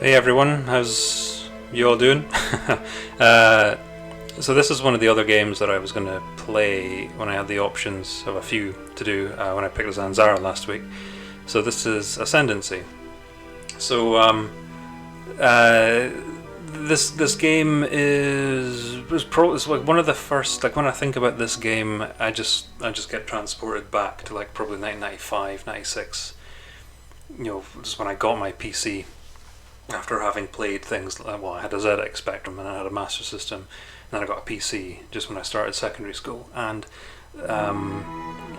Hey everyone, how's you all doing? uh, so this is one of the other games that I was going to play when I had the options of a few to do when I picked Zanzara last week. So this is Ascendancy. So uh, this game is like one of the first. Like when I think about this game, I just get transported back to like probably 1995, 96. You know, just when I got my PC after having played things like, well, I had a ZX Spectrum and I had a Master System, and then I got a PC just when I started secondary school, and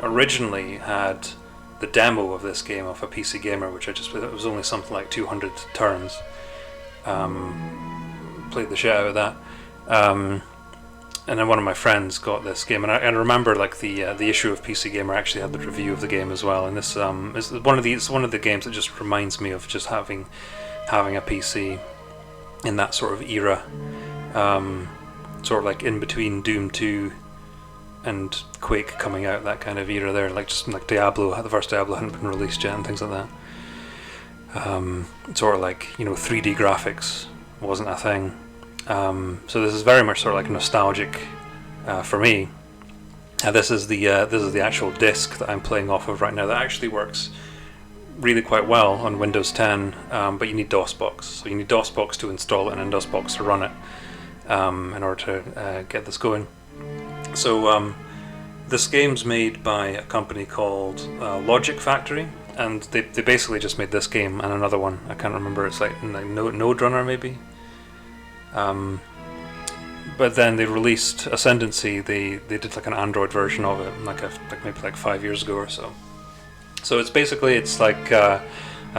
originally had the demo of this game off a PC Gamer, which it was only something like 200 turns. Played the shit out of that. And then one of my friends got this game, and I remember like the issue of PC Gamer actually had the review of the game as well. And this is one of the games that just reminds me of just having a PC in that sort of era, sort of like in between Doom 2 and Quake coming out, that kind of era there, like just like Diablo, the first Diablo hadn't been released yet and things like that. Sort of like, 3D graphics wasn't a thing. So this is very much sort of like nostalgic for me. This is the actual disc that I'm playing off of right now that actually works really quite well on Windows 10, but you need DOSBox. So you need DOSBox to install it and then DOSBox to run it in order to get this going. So this game's made by a company called Logic Factory, and they basically just made this game and another one. I can't remember. It's like Node Runner maybe. But then they released Ascendancy. They did like an Android version of it, like maybe like 5 years ago or so. So it's like a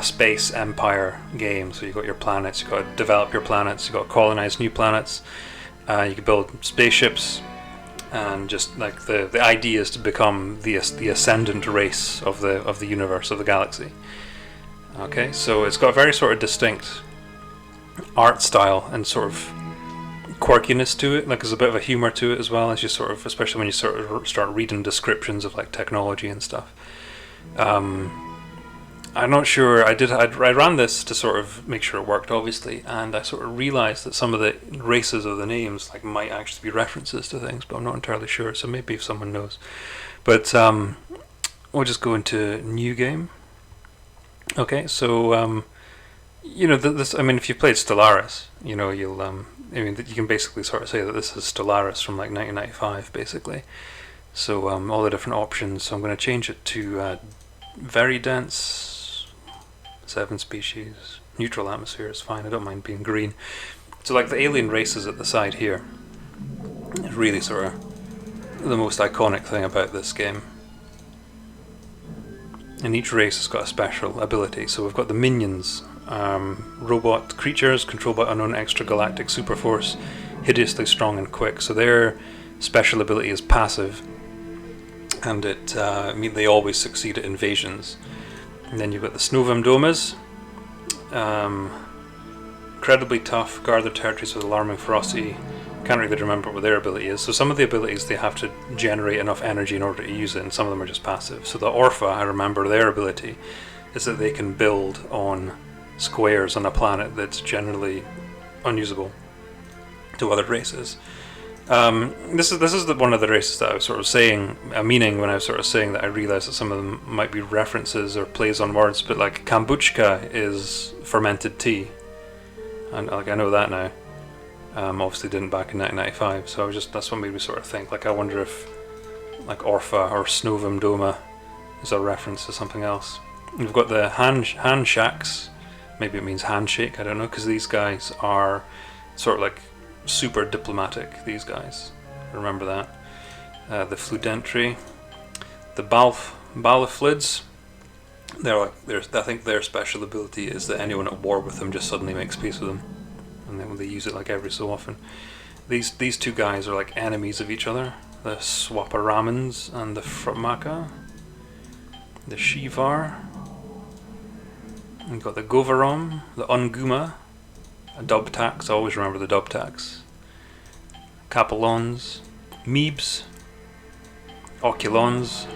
space empire game. So you've got your planets, you've got to develop your planets, you've got to colonize new planets, you can build spaceships, and just like the idea is to become the ascendant race of the universe, of the galaxy. Okay, so it's got a very sort of distinct art style and sort of quirkiness to it. Like there's a bit of a humor to it as well, as you sort of, especially when you sort of start reading descriptions of like technology and stuff. I'm not sure. I ran this to sort of make sure it worked, obviously, and I sort of realised that some of the races of the names like might actually be references to things, but I'm not entirely sure. So maybe if someone knows. But we'll just go into new game. Okay, so this. I mean, if you played Stellaris, you'll. You can basically sort of say that this is Stellaris from like 1995, basically. So all the different options. So I'm going to change it to very dense, 7 species, neutral atmosphere is fine. I don't mind being green. So like the alien races at the side here is really sort of the most iconic thing about this game. And each race has got a special ability. So we've got the minions, robot creatures controlled by unknown extragalactic superforce, hideously strong and quick. So their special ability is passive, and they always succeed at invasions. And then you've got the Snovemdomas, incredibly tough, guard their territories with alarming ferocity. Can't really remember what their ability is. So some of the abilities they have to generate enough energy in order to use it, and some of them are just passive. So the Orpha, I remember their ability is that they can build on squares on a planet that's generally unusable to other races. This is one of the races that I was sort of saying, meaning when I was sort of saying that I realised that some of them might be references or plays on words, but like kombucha is fermented tea, and like I know that now. Obviously didn't back in 1995, so that's what made me sort of think. Like I wonder if like Orpha or Snovemdoma is a reference to something else. We've got the hand shacks. Maybe it means handshake. I don't know, because these guys are sort of like super diplomatic, these guys. Remember that. The Fludentry, the Balaflids. I think their special ability is that anyone at war with them just suddenly makes peace with them, and then they use it like every so often. These two guys are like enemies of each other. The Swaparamans and the Framaka. The Shivar. We've got the Govarom, the Unguma, a Dubtax, I always remember the Dubtax, Capelons, Meebs, Oculons,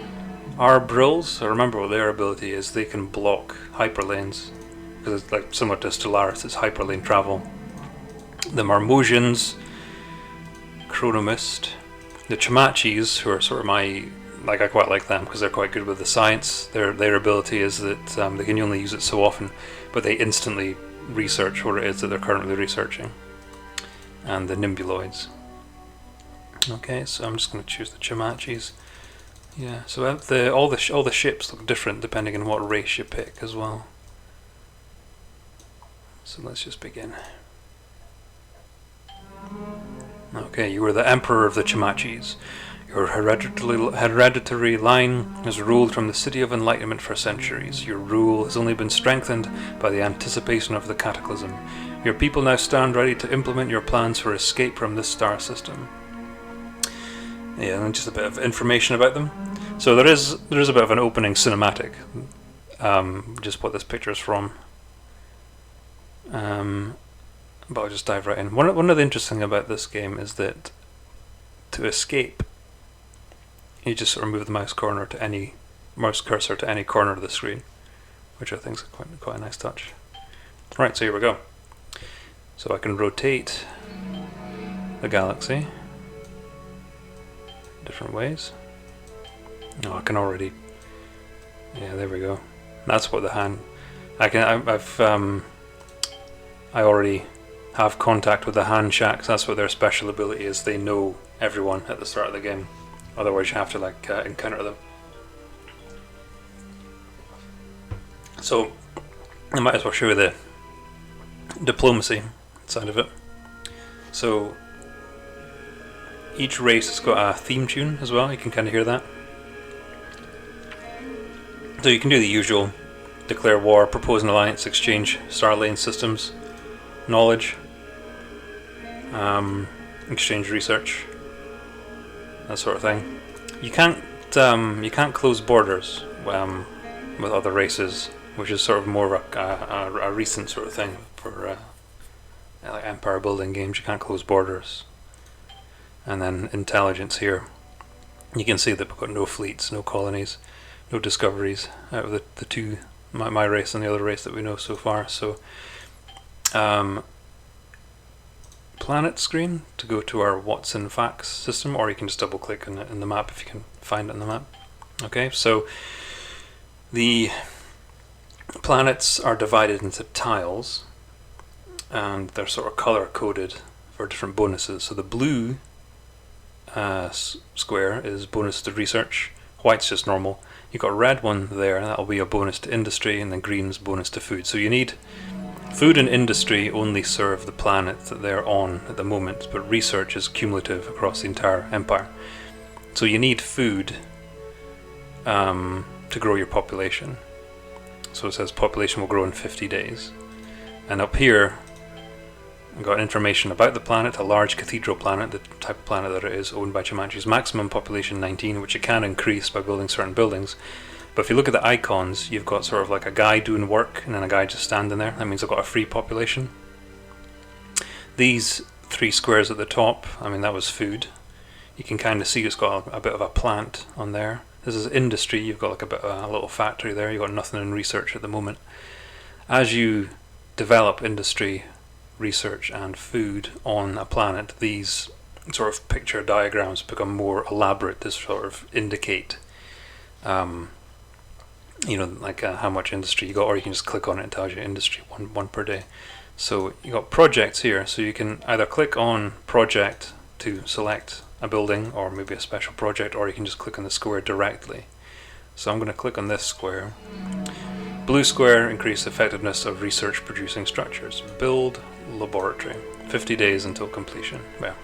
Arbrils. I remember what their ability is. They can block hyperlanes because it's like similar to Stellaris, it's hyperlane travel. The Marmosians, Chronomist, the Chamachis, who are sort of I quite like them because they're quite good with the science. Their ability is that they can only use it so often, but they instantly research what it is that they're currently researching. And the Nimbuloids. Okay, so I'm just going to choose the Chamachis. Yeah, so all the ships look different depending on what race you pick as well. So let's just begin. Okay, you were the Emperor of the Chamachis. Your hereditary line has ruled from the City of Enlightenment for centuries. Your rule has only been strengthened by the anticipation of the cataclysm. Your people now stand ready to implement your plans for escape from this star system. Yeah, and just a bit of information about them. So there is a bit of an opening cinematic, just what this picture is from. But I'll just dive right in. One of the interesting about this game is that to escape, you just sort of move the mouse cursor to any corner of the screen, which I think is quite a nice touch. Right, so here we go. So I can rotate the galaxy different ways. Oh, I can already. Yeah, there we go. That's what the hand. I already have contact with the hand shacks. That's what their special ability is. They know everyone at the start of the game. Otherwise, you have to encounter them. So I might as well show you the diplomacy side of it. So each race has got a theme tune as well. You can kind of hear that. So you can do the usual: declare war, propose an alliance, exchange star lane systems, knowledge, exchange research, that sort of thing. You can't close borders with other races, which is sort of more of a recent sort of thing for like empire building games. You can't close borders. And then intelligence here, you can see that we've got no fleets, no colonies, no discoveries out of the two, my race and the other race that we know so far. So planet screen to go to our what's in facts system, or you can just double click in the map if you can find it in the map. Okay, so the planets are divided into tiles, and they're sort of color coded for different bonuses. So the blue square is bonus to research, white's just normal. You've got a red one there, and that'll be a bonus to industry, and then green's bonus to food. So you need food and industry only serve the planet that they're on at the moment, but research is cumulative across the entire empire. So you need food to grow your population. So it says population will grow in 50 days. And up here, I've got information about the planet: a large cathedral planet, the type of planet that it is, owned by Chamachis. Maximum population 19, which you can increase by building certain buildings. But if you look at the icons, you've got sort of like a guy doing work and then a guy just standing there. That means I've got a free population. These three squares at the top, I mean, that was food. You can kind of see it's got a bit of a plant on there. This is industry. You've got like a little factory there. You've got nothing in research at the moment. As you develop industry, research and food on a planet, these sort of picture diagrams become more elaborate to sort of indicate how much industry you got, or you can just click on it and it tells you industry one per day. So you got projects here, so you can either click on project to select a building or maybe a special project, or you can just click on the square directly. So I'm going to click on this square. Blue square, increase effectiveness of research producing structures. Build laboratory. 50 days until completion. Yeah.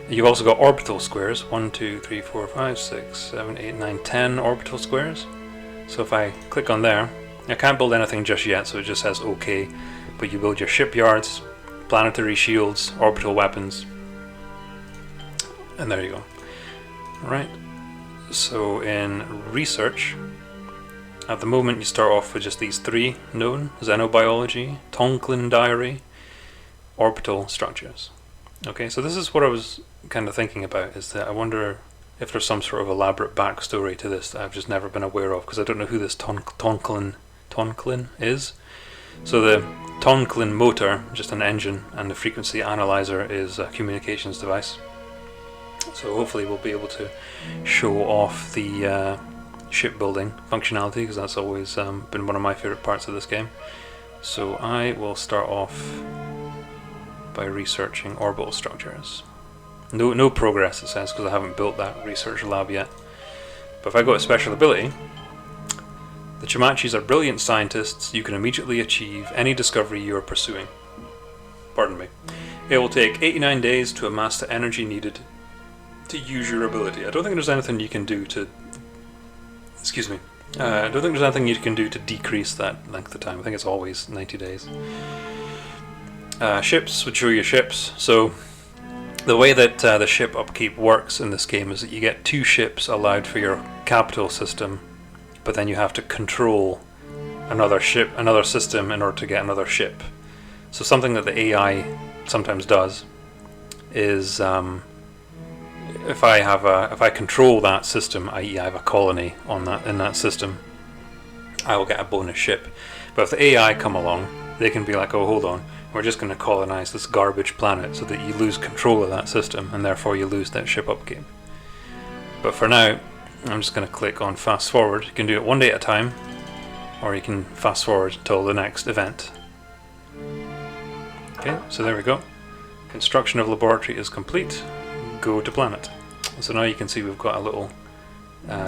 You've also got orbital squares. 1, 2, 3, 4, 5, 6, 7, 8, 9, 10 orbital squares. So if I click on there, I can't build anything just yet, so it just says OK. But you build your shipyards, planetary shields, orbital weapons, and there you go. Alright, so in research, at the moment you start off with just these three known: xenobiology, Tonklin diary, orbital structures. Okay, so this is what I was kind of thinking about, is that I wonder if there's some sort of elaborate backstory to this that I've just never been aware of, because I don't know who this Tonklin Tonklin is. So the Tonklin motor, just an engine, and the frequency analyzer is a communications device. So hopefully we'll be able to show off the shipbuilding functionality, because that's always been one of my favourite parts of this game. So I will start off by researching orbital structures. No progress, it says, because I haven't built that research lab yet. But if I go to special ability, the Chamachis are brilliant scientists. You can immediately achieve any discovery you are pursuing. Pardon me. It will take 89 days to amass the energy needed to use your ability. I don't think there's anything you can do to... Excuse me. I don't think there's anything you can do to decrease that length of time. I think it's always 90 days. Ships would show you ships. So the way that the ship upkeep works in this game is that you get 2 ships allowed for your capital system, but then you have to control another system in order to get another ship. So something that the AI sometimes does is if I control that system, i.e. I have a colony in that system, I will get a bonus ship. But if the AI come along, they can be like, oh, hold on, we're just going to colonize this garbage planet, so that you lose control of that system, and therefore you lose that ship upkeep. But for now, I'm just going to click on fast forward. You can do it one day at a time, or you can fast forward until the next event. Okay, so there we go. Construction of laboratory is complete. Go to planet. So now you can see we've got a little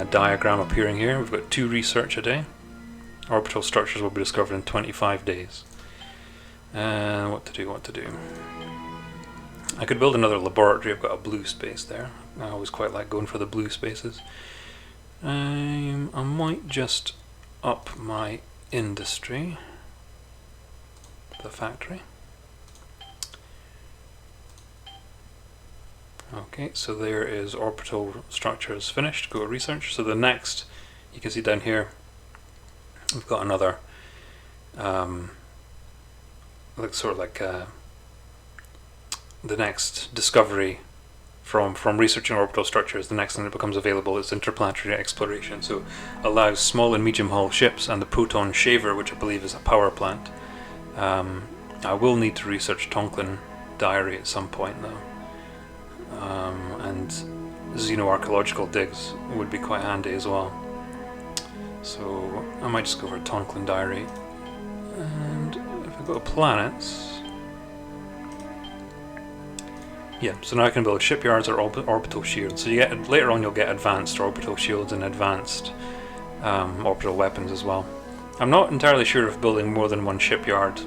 diagram appearing here. We've got 2 research a day. Orbital structures will be discovered in 25 days. What to do. I could build another laboratory. I've got a blue space there. I always quite like going for the blue spaces. I might just up my industry, the factory. Okay, so there is orbital structures finished. Go to research. So the next, you can see down here, we've got another the next discovery from researching orbital structures. The next thing that becomes available is interplanetary exploration. So allows small and medium hull ships and the proton shaver, which I believe is a power plant. I will need to research Tonklin diary at some point though, and xenoarchaeological digs would be quite handy as well. So I might just go for Tonklin diary. And if I go to planets, yeah, so now I can build shipyards or orbital shields. So you get, later on you'll get advanced orbital shields and advanced orbital weapons as well. I'm not entirely sure if building more than one shipyard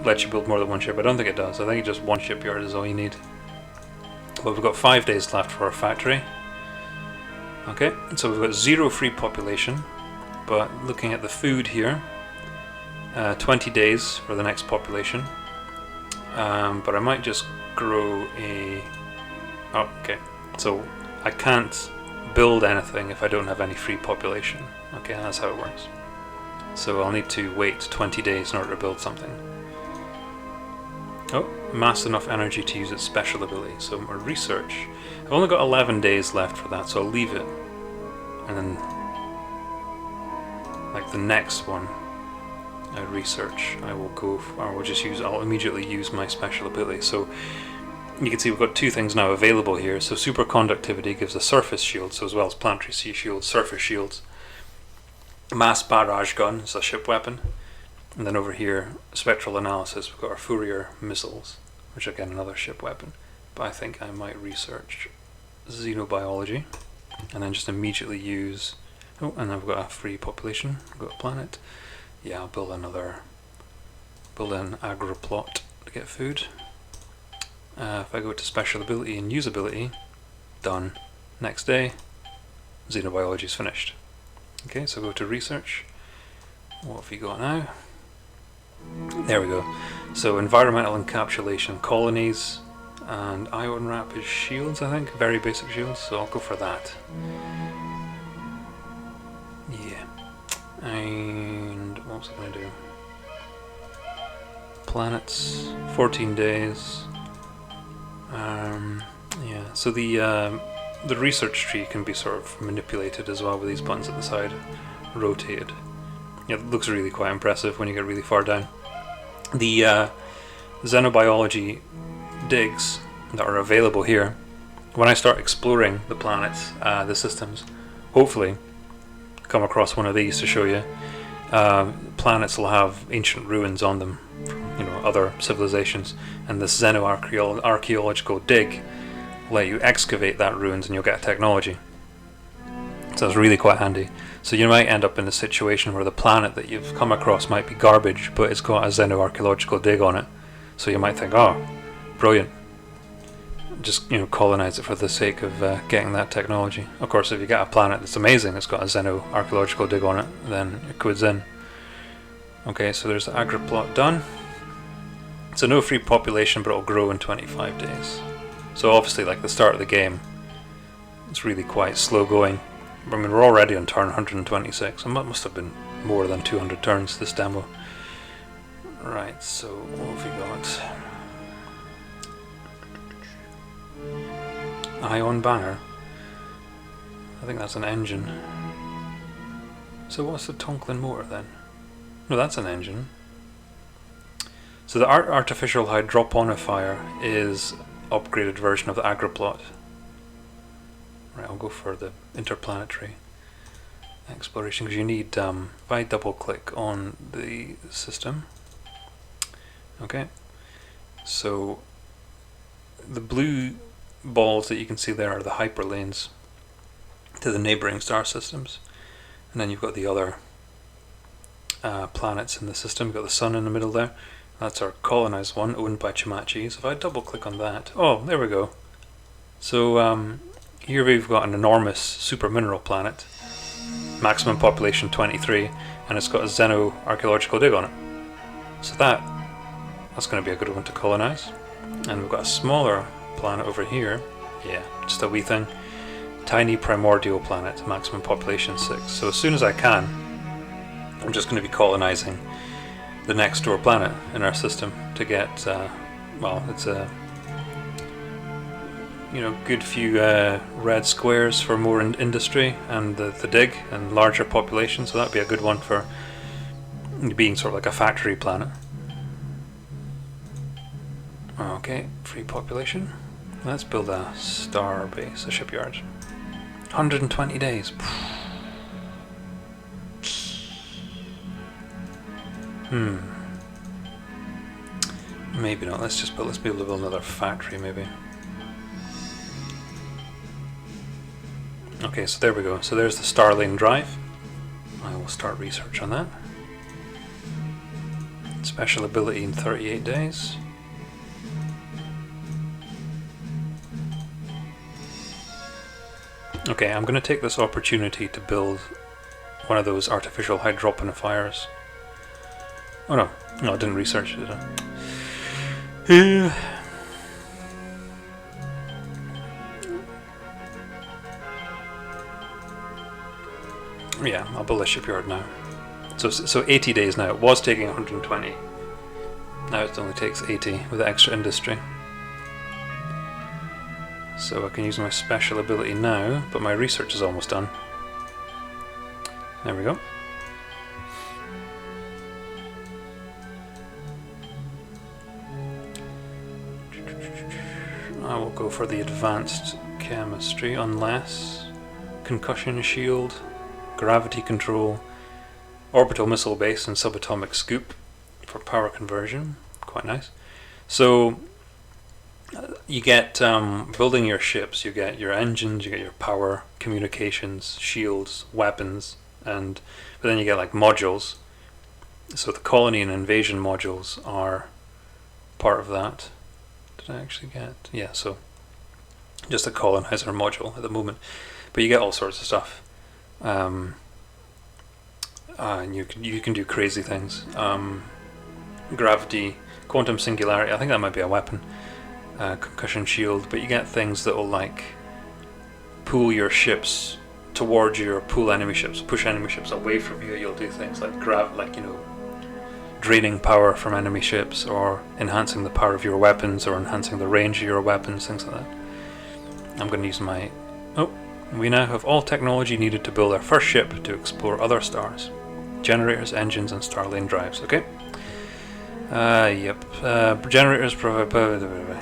lets you build more than one ship. I don't think it does. I think just one shipyard is all you need. But we've got 5 days left for our factory. Okay, so we've got 0 free population, but looking at the food here, 20 days for the next population. But I might just grow a... Oh, okay, so I can't build anything if I don't have any free population. Okay, that's how it works. So I'll need to wait 20 days in order to build something. Oh, amassed enough energy to use its special ability. So my research, I've only got 11 days left for that, so I'll leave it. And then, like the next one, research, I will go, I'll immediately use my special ability. So you can see we've got 2 things now available here. So superconductivity gives a surface shield, so as well as planetary sea shields, surface shields. Mass barrage gun is a ship weapon. And then over here, spectral analysis, we've got our Fourier missiles, which are again another ship weapon. But I think I might research xenobiology, and then just immediately use... Oh, and then we've got a free population, we've got a planet. Yeah, I'll build an agroplot to get food. If I go to special ability and usability, done. Next day, xenobiology is finished. Okay, so go to research. What have we got now? There we go. So environmental encapsulation, colonies, and ion wrap is shields, I think. Very basic shields, so I'll go for that. Yeah. And what was I going to do? Planets, 14 days. Yeah, so the research tree can be sort of manipulated as well with these buttons at the side, rotated. It looks really quite impressive when you get really far down. The xenobiology digs that are available here, when I start exploring the planets, the systems, hopefully come across one of these to show you. Planets will have ancient ruins on them from other civilizations, and this xenoarchaeological dig will let you excavate that ruins and you'll get technology. So it's really quite handy. So you might end up in a situation where the planet that you've come across might be garbage, but it's got a xenoarchaeological dig on it. So you might think, oh, brilliant. Just colonize it for the sake of getting that technology. Of course, if you get a planet that's amazing, it's got a xenoarchaeological dig on it, then it codes in. Okay, so there's the agri-plot done. So no free population, but it'll grow in 25 days. So obviously, like the start of the game, it's really quite slow going. I mean, we're already on turn 126. It must have been more than 200 turns this demo. Right, so what have we got? Ion banner. I think that's an engine. So what's the Tonklin motor then? No, that's an engine. So the artificial hydroponifier is upgraded version of the agri-plot. Right, I'll go for the interplanetary exploration because you need, if I double click on the system, okay, so the blue balls that you can see there are the hyperlanes to the neighboring star systems, and then you've got the other planets in the system. You've got the sun in the middle there. That's our colonized one, owned by Chimachi. So if I double click on that, oh, there we go. So here we've got an enormous super mineral planet, maximum population 23, and it's got a xenoarchaeological dig on it. So that's going to be a good one to colonize. And we've got a smaller planet over here. Yeah, just a wee thing. Tiny primordial planet, maximum population 6. So as soon as I can, I'm just going to be colonizing the next door planet in our system to get, it's a good few red squares for more industry and the dig and larger population. So that'd be a good one for being sort of like a factory planet. Okay, free population. Let's build a star base, a shipyard. 120 days. Maybe not. Let's be able to build another factory, maybe. Okay, so there we go. So there's the Starlane drive. I will start research on that. Special ability in 38 days. Okay, I'm going to take this opportunity to build one of those artificial hydroponifiers. Oh no, I didn't research it, did I? Yeah, I'll build a shipyard now. So 80 days now. It was taking 120. Now it only takes 80 with the extra industry. So I can use my special ability now, but my research is almost done. There we go. I will go for the advanced chemistry unless concussion shield, gravity control, orbital missile base and subatomic scoop for power conversion. Quite nice. So you get building your ships, you get your engines, you get your power, communications, shields, weapons, but then you get like modules. So the colony and invasion modules are part of that. Did I actually get? Yeah, so just a colonizer module at the moment, but you get all sorts of stuff. And you can do crazy things. Gravity, quantum singularity. I think that might be a weapon. Concussion shield, but you get things that will like pull your ships towards you or pull enemy ships, push enemy ships away from you. You'll do things like draining power from enemy ships, or enhancing the power of your weapons, or enhancing the range of your weapons, things like that. I'm going to use we now have all technology needed to build our first ship to explore other stars. Generators, engines, and Starlane drives. Okay. Yep. Generators provide.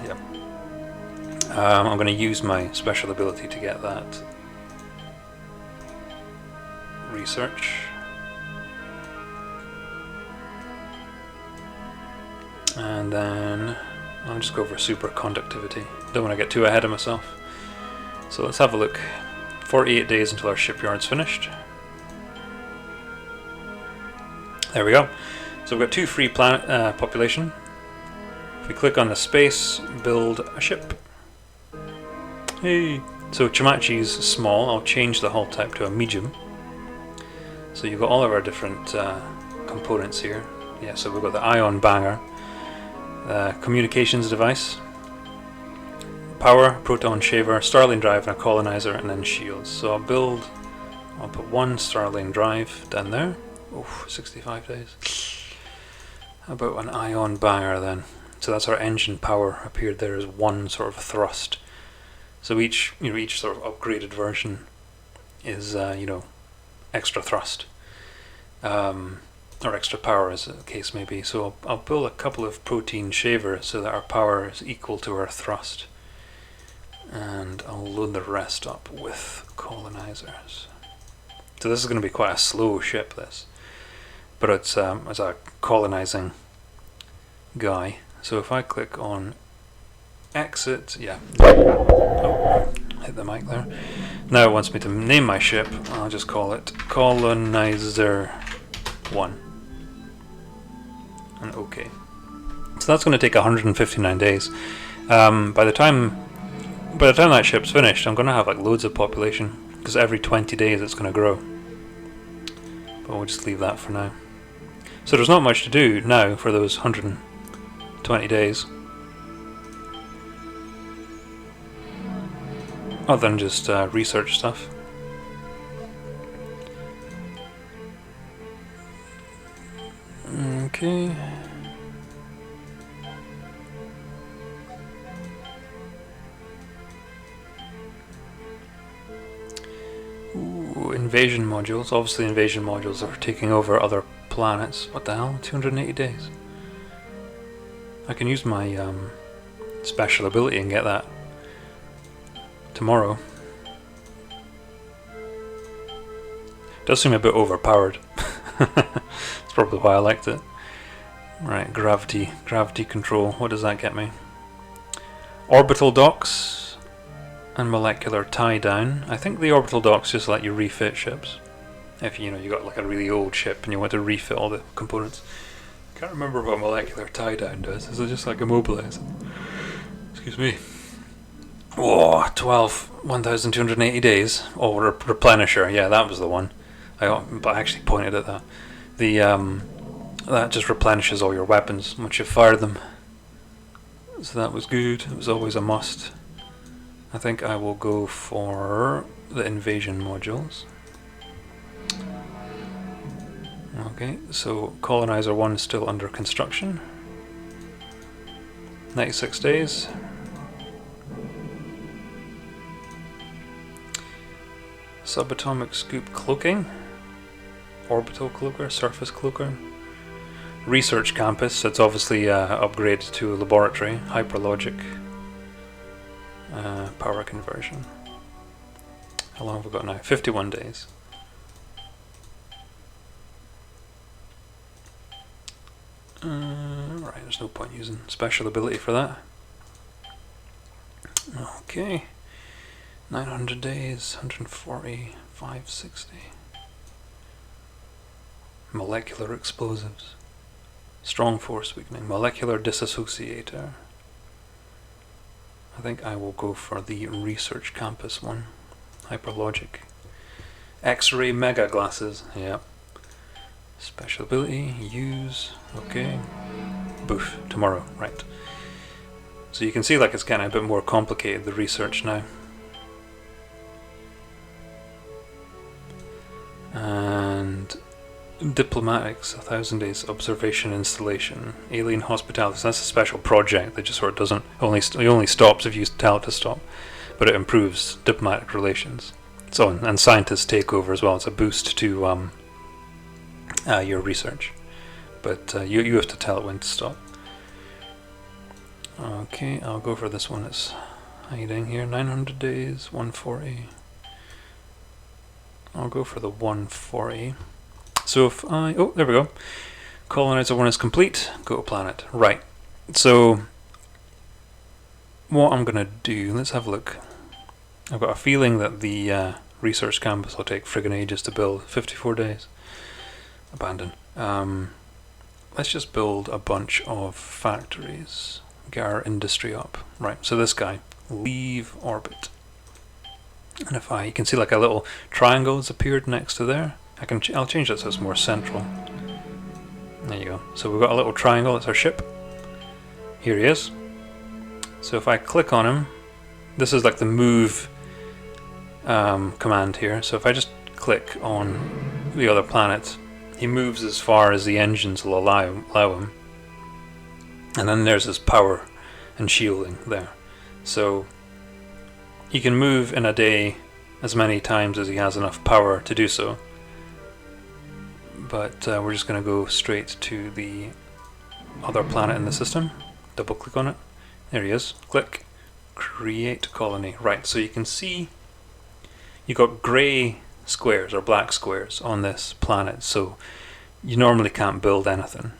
Yep. I'm going to use my special ability to get that. Research. And then I'll just go for superconductivity. Don't want to get too ahead of myself. So let's have a look. 48 days until our shipyard's finished. There we go. So we've got 2 free planet population. If we click on the space, build a ship. Hey! So Chimachi's small. I'll change the hull type to a medium. So you've got all of our different components here. Yeah, so we've got the ion banger, communications device, power, proton shaver, Starlane drive, and a colonizer, and then shields. So I'll put 1 Starlane drive down there. Oh, 65 days. How about an ion banger then? So that's our engine power appeared there as 1 sort of thrust. So each sort of upgraded version is extra thrust, or extra power as the case may be. So I'll build a couple of protein shavers so that our power is equal to our thrust, and I'll load the rest up with colonizers. So this is going to be quite a slow ship, this, but it's a colonizing guy. So if I click on exit, yeah, oh, hit the mic there. Now it wants me to name my ship. I'll just call it Colonizer 1. And OK. So that's going to take 159 days. By the time that ship's finished, I'm going to have like loads of population, because every 20 days it's going to grow. But we'll just leave that for now. So there's not much to do now for those 120 days, other than just research stuff. Okay. Ooh, invasion modules. Obviously invasion modules are taking over other planets. What the hell? 280 days. I can use my special ability and get that tomorrow. Does seem a bit overpowered. That's probably why I liked it. Right, gravity control. What does that get me? Orbital docks and molecular tie down. I think the orbital docks just let you refit ships. If you got like a really old ship and you want to refit all the components. Can't remember what molecular tie down does. Is it just like immobilize? Excuse me. Whoa, 1,280 days. Oh, replenisher. Yeah, that was the one. I actually pointed at that. The that just replenishes all your weapons once you fire them. So that was good. It was always a must. I think I will go for the invasion modules. Okay, so colonizer 1 is still under construction. 96 days. Subatomic scoop cloaking, orbital cloaker, surface cloaker, research campus. It's obviously upgraded to a laboratory. Hyperlogic, power conversion. How long have we got now? 51 days. Right, there's no point using special ability for that. Okay. 900 days, 140, 560. Molecular explosives. Strong force weakening. Molecular disassociator. I think I will go for the research campus one. Hyperlogic. X-ray mega glasses. Yep. Special ability. Use. Okay. Boof. Tomorrow. Right. So you can see like it's getting a bit more complicated, the research now. And diplomatics, 1,000 days observation installation, alien hospitality. So that's a special project that just sort of doesn't it only stops if you tell it to stop, but it improves diplomatic relations. So and scientists take over as well. It's a boost to your research. But you have to tell it when to stop. Okay, I'll go for this one. It's hiding here. 900 days, 140. I'll go for the 140. So if I... Oh, there we go. Colonizer 1 is complete. Go to planet. Right. So what I'm going to do... Let's have a look. I've got a feeling that the research campus will take friggin' ages to build. 54 days. Abandon. Let's just build a bunch of factories. Get our industry up. Right, so this guy. Leave orbit. And if you can see like a little triangle has appeared next to there. I'll change that so it's more central. There you go. So we've got a little triangle, it's our ship. Here he is. So if I click on him, this is like the move command here. So if I just click on the other planet, he moves as far as the engines will allow him. And then there's his power and shielding there. So he can move in a day as many times as he has enough power to do so. But we're just going to go straight to the other planet in the system. Double click on it. There he is. Click. Create colony. Right, so you can see you've got grey squares or black squares on this planet, so you normally can't build anything.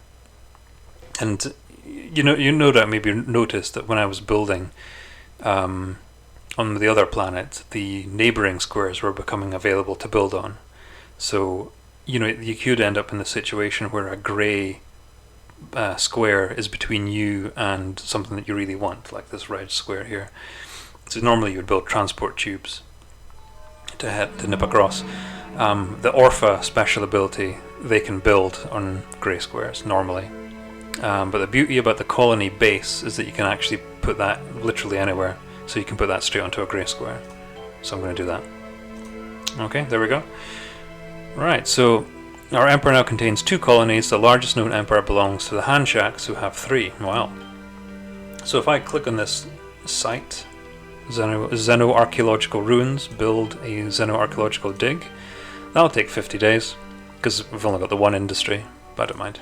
And you no doubt maybe noticed that when I was building on the other planet, the neighbouring squares were becoming available to build on. So you could end up in the situation where a grey square is between you and something that you really want, like this red square here. So normally you would build transport tubes to nip across. The Orpha special ability, they can build on grey squares normally. But the beauty about the colony base is that you can actually put that literally anywhere. So you can put that straight onto a grey square. So I'm going to do that. Okay, there we go. Right, so our empire now contains 2 colonies. The largest known empire belongs to the Handshaks, who have 3. Wow. So if I click on this site, Xeno-archaeological ruins, build a Xeno-archaeological dig, that'll take 50 days, because we've only got the one industry, but I don't mind.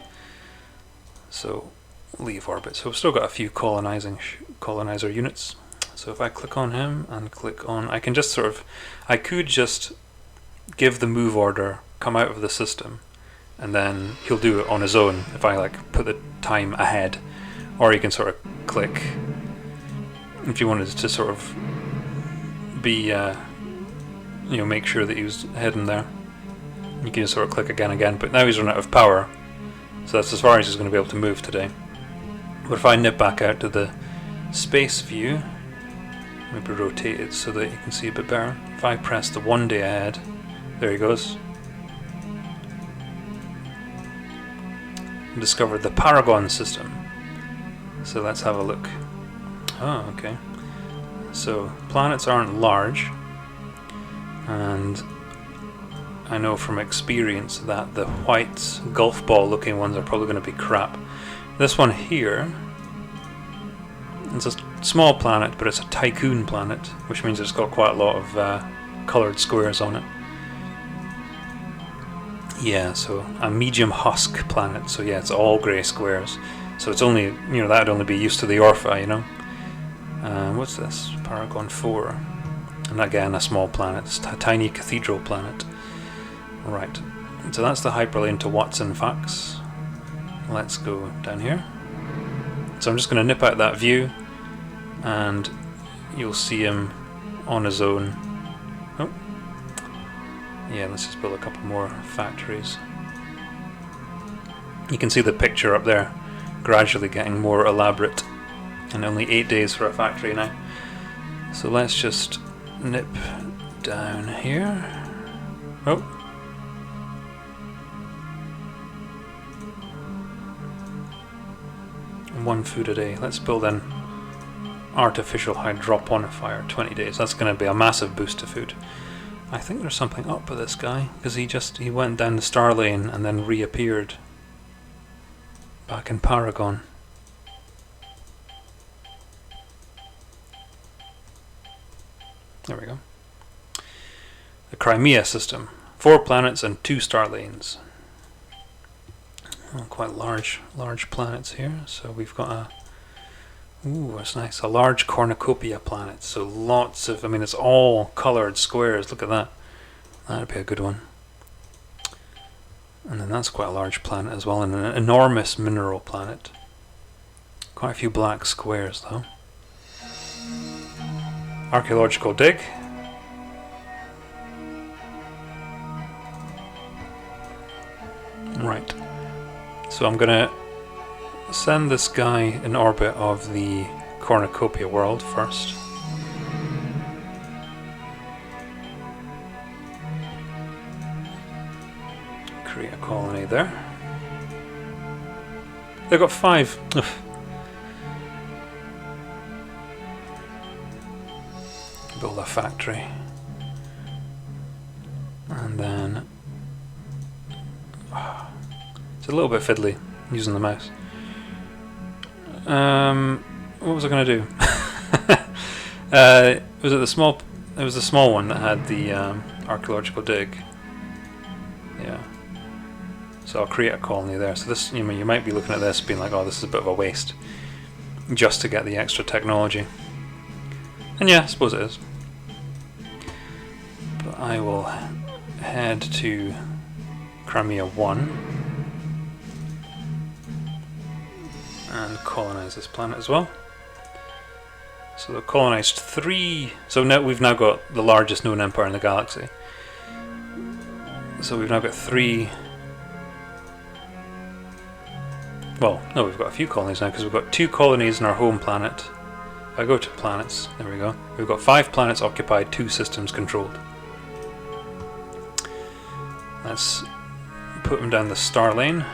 So leave orbit. So we've still got a few colonizer units. So if I click on him and click on, I could just give the move order, come out of the system, and then he'll do it on his own if I put the time ahead. Or you can sort of click if you wanted to sort of be make sure that he was heading there. You can just sort of click again, but now he's run out of power, so that's as far as he's going to be able to move today. But if I nip back out to the space view, maybe rotate it so that you can see a bit better. If I press the 1 day ahead, there he goes. Discovered the Paragon system. So let's have a look. Oh, okay. So planets aren't large, and I know from experience that the white golf ball looking ones are probably going to be crap. This one here, it's a small planet, but it's a tycoon planet, which means it's got quite a lot of coloured squares on it. Yeah, so a medium husk planet, so yeah, it's all grey squares. So it's only, that'd only be used to the Orpha, What's this? Paragon 4. And again, a small planet. It's a tiny cathedral planet. Right, so that's the hyperlane to Watson Fax. Let's go down here. So I'm just going to nip out that view, and you'll see him on his own. Oh, yeah, let's just build a couple more factories. You can see the picture up there gradually getting more elaborate, and only 8 days for a factory now. So let's just nip down here. Oh, 1 food a day. Let's build an artificial hydroponifier. 20 days. That's going to be a massive boost to food. I think there's something up with this guy, because he went down the star lane and then reappeared back in Paragon. There we go. The Crimea system. 4 planets and 2 star lanes. quite large planets here. So we've got a, ooh, that's nice, a large cornucopia planet. So lots of, I mean, it's all coloured squares. Look at that. That'd be a good one. And then that's quite a large planet as well, and an enormous mineral planet. Quite a few black squares though. Archaeological dig. Right. So I'm gonna send this guy in orbit of the cornucopia world first. Create a colony there. They've got 5. Ugh. Build a factory. And then it's a little bit fiddly using the mouse. What was I going to do? Was it the small? It was the small one that had the archaeological dig. Yeah. So I'll create a colony there. So this, you might be looking at this being like, oh, this is a bit of a waste, just to get the extra technology. And yeah, I suppose it is. But I will head to Crimea 1 and colonize this planet as well. So they've colonized 3. So now we've now got the largest known empire in the galaxy. So we've now got 3. Well, no, we've got a few colonies now because we've got 2 colonies in our home planet. If I go to planets, there we go. We've got 5 planets occupied, 2 systems controlled. Let's put them down the star lane.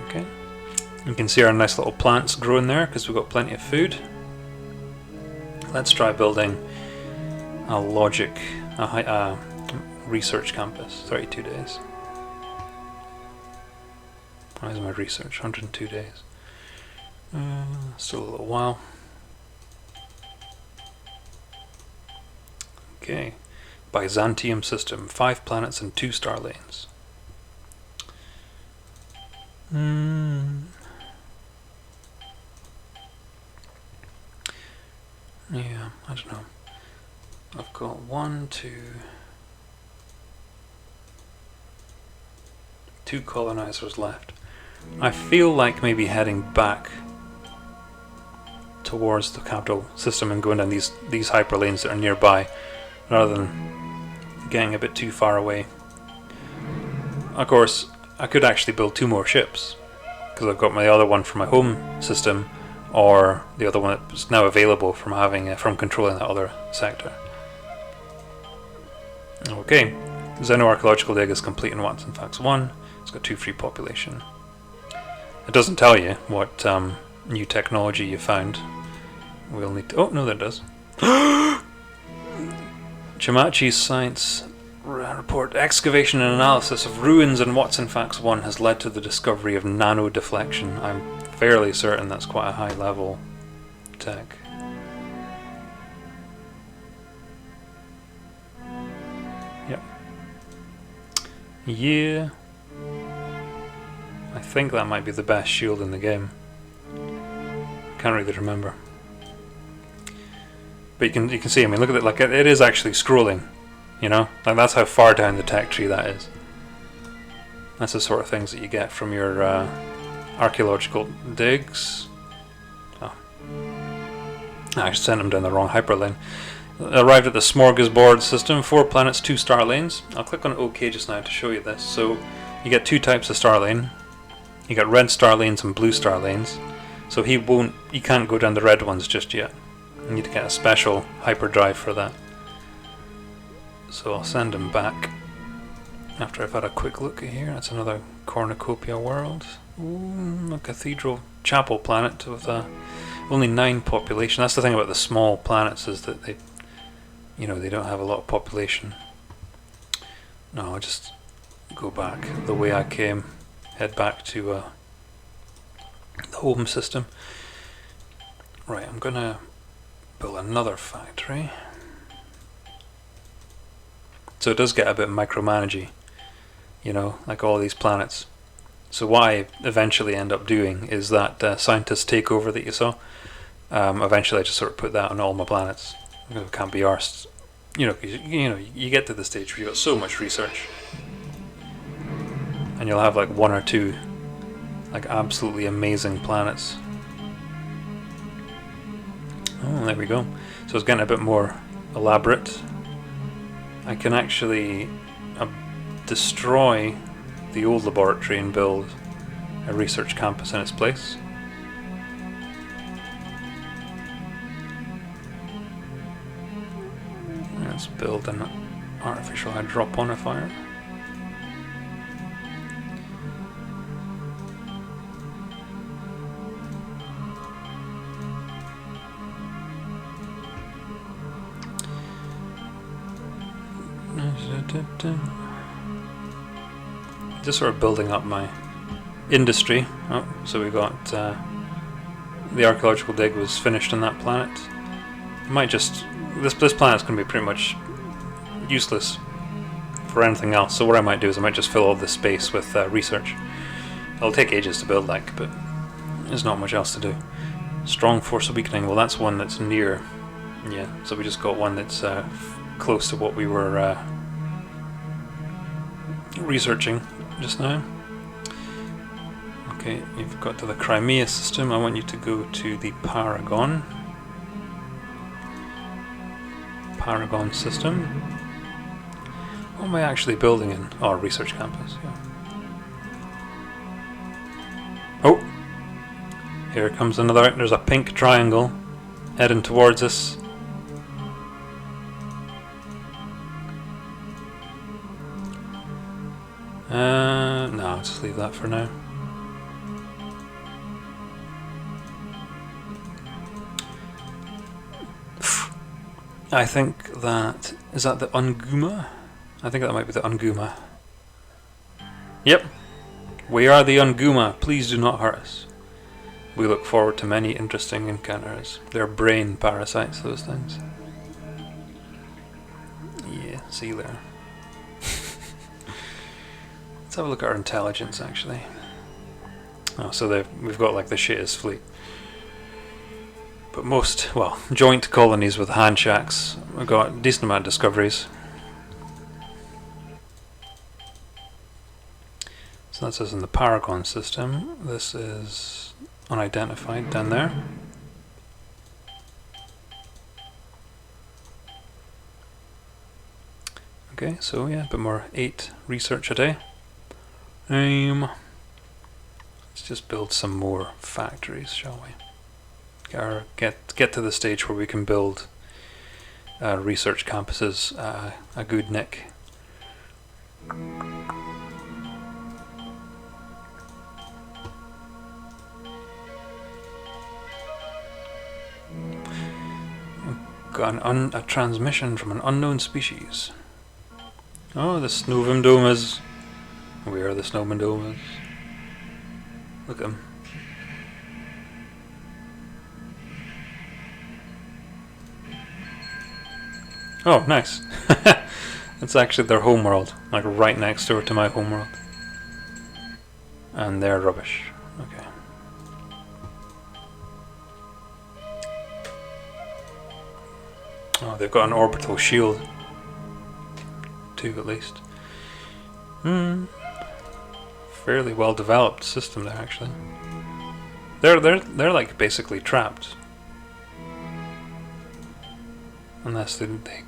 Okay. You can see our nice little plants growing there because we've got plenty of food. Let's try building a research campus. 32 days. Why is my research 102 days? Still a little while. Okay. Byzantium system. 5 planets and 2 star lanes. Yeah, I don't know. I've got 2 colonizers left. I feel like maybe heading back towards the capital system and going down these hyperlanes that are nearby, rather than getting a bit too far away. Of course, I could actually build 2 more ships because I've got my other one from my home system, or the other one that's now available from controlling that other sector. Okay, Xenoarchaeological dig is complete in Watson Facts 1. It's got 2 free population. It doesn't tell you what new technology you found. We'll need to. Oh no, that does. Chamachi's science report: excavation and analysis of ruins in Watson Facts 1 has led to the discovery of nano deflection. I'm fairly certain that's quite a high level tech. Yep. Yeah. I think that might be the best shield in the game. Can't really remember. But you can see, I mean, look at it, like it is actually scrolling, you know? Like that's how far down the tech tree that is. That's the sort of things that you get from your archaeological digs. Oh. I sent them down the wrong hyperlane. Arrived at the smorgasbord system, 4 planets, 2 star lanes. I'll click on OK just now to show you this. So you get 2 types of star lane. You got red star lanes and blue star lanes. So he can't go down the red ones just yet. You need to get a special hyperdrive for that. So I'll send him back after I've had a quick look at here. That's another cornucopia world. Ooh, a cathedral chapel planet with only 9 population. That's the thing about the small planets, is that they don't have a lot of population. No, I'll just go back the way I came. Head back to the home system. Right, I'm gonna build another factory. So it does get a bit micromanagey, you know, like all these planets. So what I eventually end up doing is that scientist takeover that you saw. Eventually I just sort of put that on all my planets. It can't be arsed. You know, you get to the stage where you've got so much research, and you'll have like one or two like absolutely amazing planets. Oh, there we go. So it's getting a bit more elaborate. I can actually destroy the old laboratory and build a research campus in its place. Let's build an artificial hydroponifier. Just sort of building up my industry. Oh, so we got the archaeological dig was finished on that planet. I might just this planet's going to be pretty much useless for anything else. So what I might do is I might just fill all this space with research. It'll take ages to build, like, but there's not much else to do. Strong force weakening. Well, that's one that's near. Yeah. So we just got one that's close to what we were researching just now. Okay, you've got to the Crimea system. I want you to go to the Paragon system. What am I actually building in? Oh, research campus. Yeah. Oh, here comes another. There's a pink triangle heading towards us. No, I'll just leave that for now. I think that... Is that the Unguma? I think that might be the Unguma. Yep. We are the Unguma. Please do not hurt us. We look forward to many interesting encounters. They're brain parasites, those things. Yeah, see you there. Let's have a look at our intelligence, actually. Oh, so we've got like the shittest fleet. But most, well, joint colonies with handshacks. We've got a decent amount of discoveries. So that's us in the Paragon system. This is unidentified down there. Okay, so yeah, a bit more 8 research a day. Let's just build some more factories, shall we? Or get to the stage where we can build research campuses a good nick. Got a transmission from an unknown species. Oh, the Snovimdomas. We are the Snovimdomas. Look at them. Oh, nice. It's actually their homeworld, like right next door to my homeworld. And they're rubbish. Okay. Oh, they've got an orbital shield. 2 at least. Fairly well developed system there, actually. They're like basically trapped. Unless they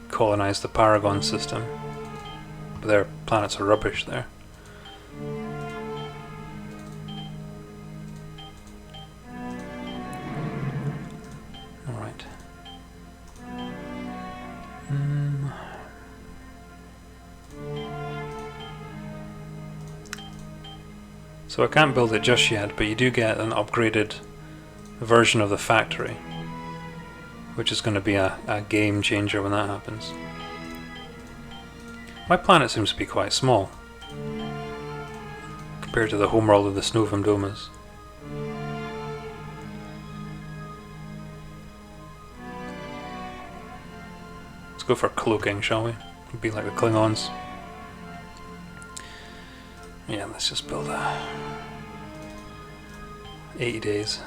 colonize the Paragon system. But their planets are rubbish there. Alright. So I can't build it just yet, but you do get an upgraded version of the factory, which is going to be a game changer when that happens. My planet seems to be quite small compared to the homeworld of the Snovimdomas. Let's go for cloaking, shall we? Be like the Klingons. Yeah, let's just build a 80 days.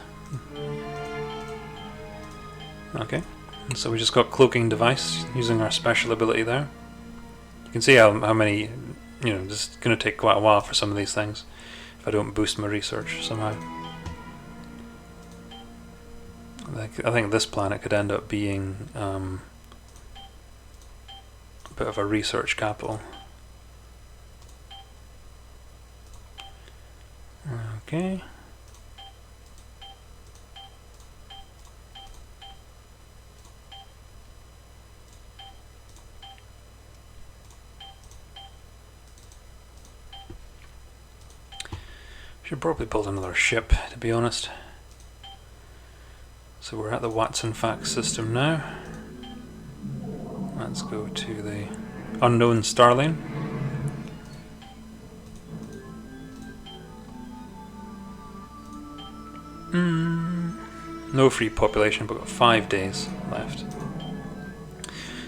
Okay, and so we just got cloaking device using our special ability there. You can see how many, this is going to take quite a while for some of these things if I don't boost my research somehow. I think this planet could end up being a bit of a research capital. Okay. Should probably build another ship, to be honest. So we're at the Watson fax system now. Let's go to the unknown star lane. No free population, but got 5 days left.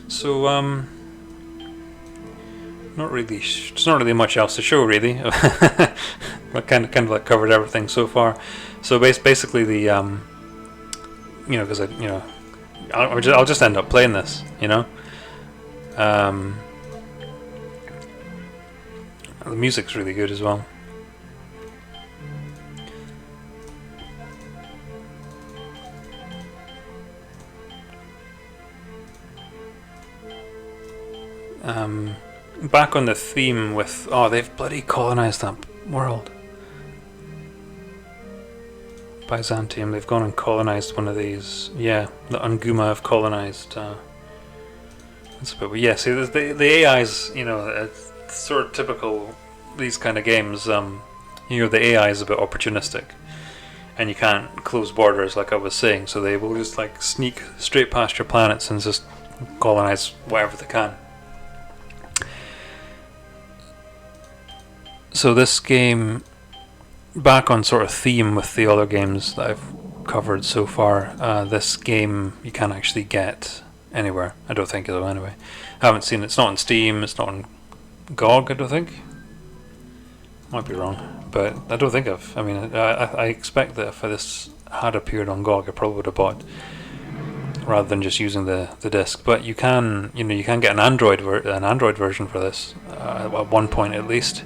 So not really. There's not really much else to show, really. I kind of like covered everything so far. So basically the because I'll just end up playing this, The music's really good as well. Back on the theme with they've bloody colonized that world. Byzantium, they've gone and colonized one of these. Yeah, the Unguma have colonized. That's a bit weird. Yeah, see, the AI's, it's sort of typical these kind of games. The AI is a bit opportunistic, and you can't close borders like I was saying. So they will just like sneak straight past your planets and just colonize whatever they can. So this game, back on sort of theme with the other games that I've covered so far, this game you can't actually get anywhere. I don't think so anyway. I haven't seen it. It's not on Steam, it's not on GOG, I don't think. Might be wrong, but I don't think I've. I mean, I expect that if this had appeared on GOG, I probably would have bought rather than just using the disc. But you can get an Android version for this at one point at least.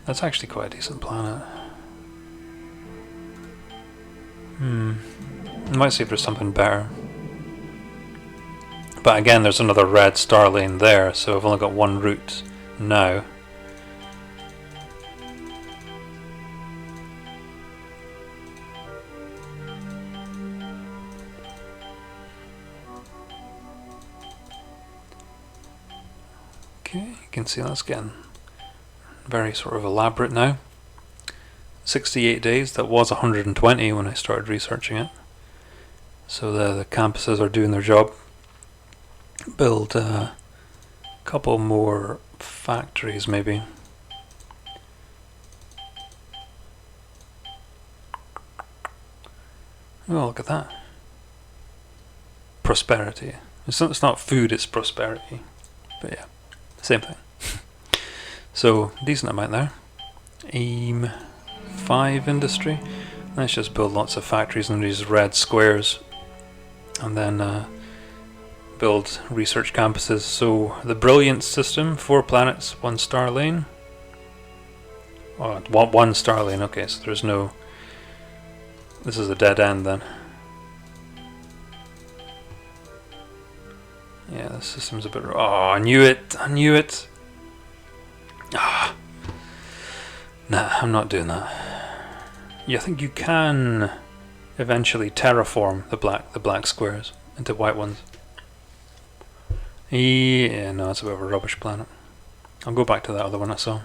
That's actually quite a decent planet. I might see if there's something better. But again, there's another red star lane there, so I've only got one route now. Okay, you can see that's getting very sort of elaborate now. 68 days, that was 120 when I started researching it. So the campuses are doing their job. Build a couple more factories maybe. Oh, look at that. Prosperity. It's not food, it's prosperity. But yeah, same thing. So, decent amount there. Aim 5 industry. Let's just build lots of factories in these red squares. And then build research campuses. So, the Brilliant system, 4 planets, 1 star lane. Oh, 1 star lane, okay, so there's no... This is a dead end then. Yeah, the system's a bit... Oh, I knew it! Ah. Nah, I'm not doing that. Yeah, I think you can eventually terraform the black squares into white ones. Yeah, no, it's a bit of a rubbish planet. I'll go back to that other one I saw.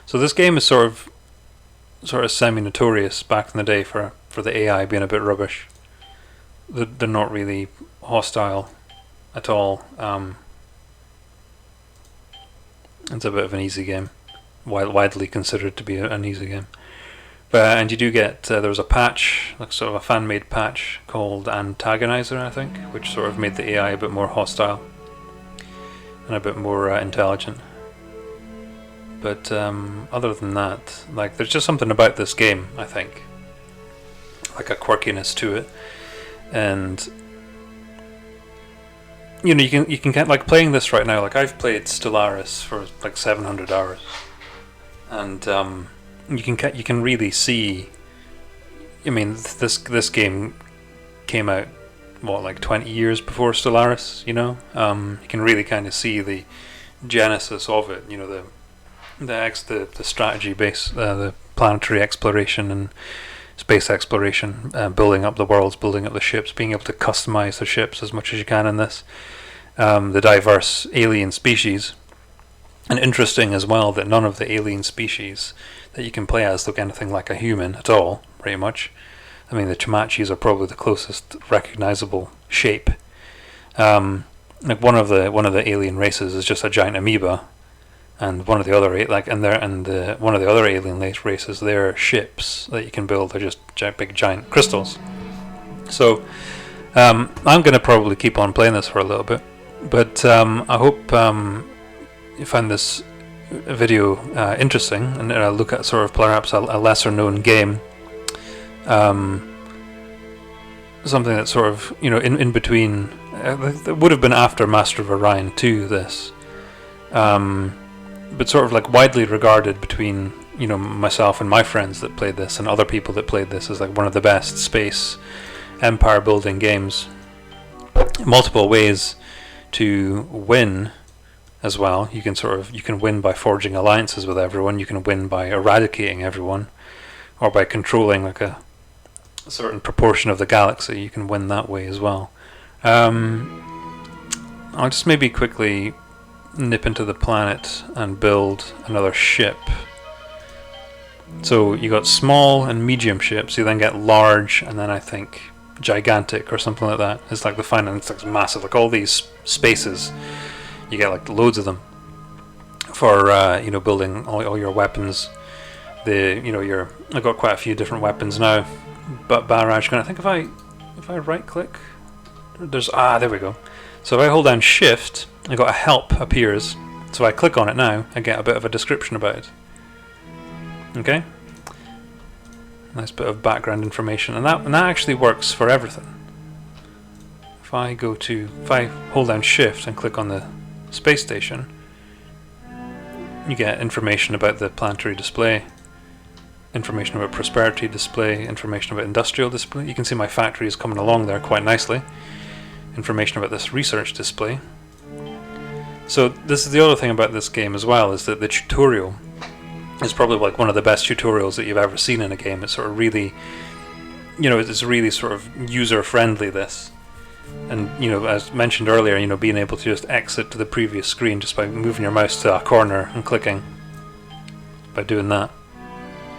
So this game is sort of semi-notorious back in the day for the AI being a bit rubbish. They're not really hostile at all. It's a bit of an easy game, widely considered to be an easy game. And you do get, there was a patch, like sort of a fan-made patch called Antagonizer, I think, which sort of made the AI a bit more hostile and a bit more intelligent. But other than that, like, there's just something about this game, I think, like a quirkiness to it, and you know, you can get, like, playing this right now. Like, I've played Stellaris for like 700 hours, and you can really see. I mean, this game came out, what, like 20 years before Stellaris. You know, you can really kind of see the genesis of it. You know, the strategy base, the planetary exploration and space exploration, building up the worlds, building up the ships, being able to customize the ships as much as you can in this. The diverse alien species. And interesting as well that none of the alien species that you can play as look anything like a human at all, pretty much. I mean, the Chamachis are probably the closest recognizable shape. Like one of the alien races is just a giant amoeba, and one of the other one of the other alien races, their ships that you can build are just big giant crystals. So I'm going to probably keep on playing this for a little bit, but I hope you find this video interesting, and look at sort of perhaps a lesser known game, something that's sort of, you know, in between. That would have been after Master of Orion 2, this, but sort of like widely regarded between, you know, myself and my friends that played this and other people that played this as like one of the best space empire building games. Multiple ways to win as well. You can win by forging alliances with everyone. You can win by eradicating everyone, or by controlling like a certain proportion of the galaxy. You can win that way as well. I'll just maybe quickly nip into the planet and build another ship. So you got small and medium ships. You then get large, and then I think gigantic or something like that. It's like the final. It's like massive. Like all these spaces, you get like loads of them for you know, building all your weapons. I've got quite a few different weapons now. But barrage gun. I think if I right click, there we go. So if I hold down Shift, I got a help appears. So I click on it now, I get a bit of a description about it. Okay, nice bit of background information, and that actually works for everything. If I hold down Shift and click on the space station, you get information about the planetary display, information about prosperity display, information about industrial display. You can see my factory is coming along there quite nicely. Information about this research display. So this is the other thing about this game as well, is that the tutorial is probably like one of the best tutorials that you've ever seen in a game. It's sort of really, you know, it's really sort of user friendly, this. And, you know, as mentioned earlier, you know, being able to just exit to the previous screen just by moving your mouse to a corner and clicking, by doing that.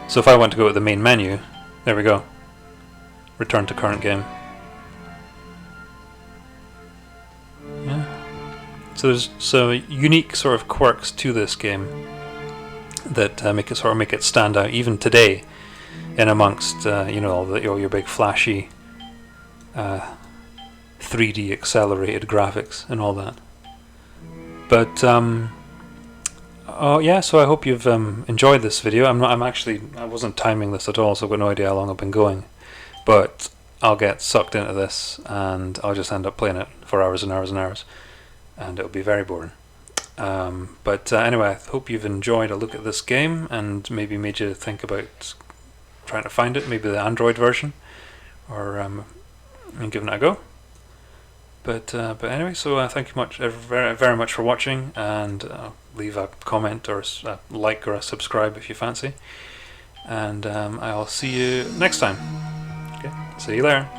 So if I want to go to the main menu, there we go. Return to current game. Yeah. So there's unique sort of quirks to this game that make it stand out even today, in amongst you know, all your big flashy 3D accelerated graphics and all that. But oh yeah, so I hope you've enjoyed this video. I wasn't timing this at all, so I've got no idea how long I've been going, but I'll get sucked into this and I'll just end up playing it for hours and hours and hours, and it'll be very boring. But anyway, I hope you've enjoyed a look at this game and maybe made you think about trying to find it, maybe the Android version, or and giving it a go. But anyway, so thank you very, very much for watching, and leave a comment or a like or a subscribe if you fancy, and I'll see you next time. Okay, see you there.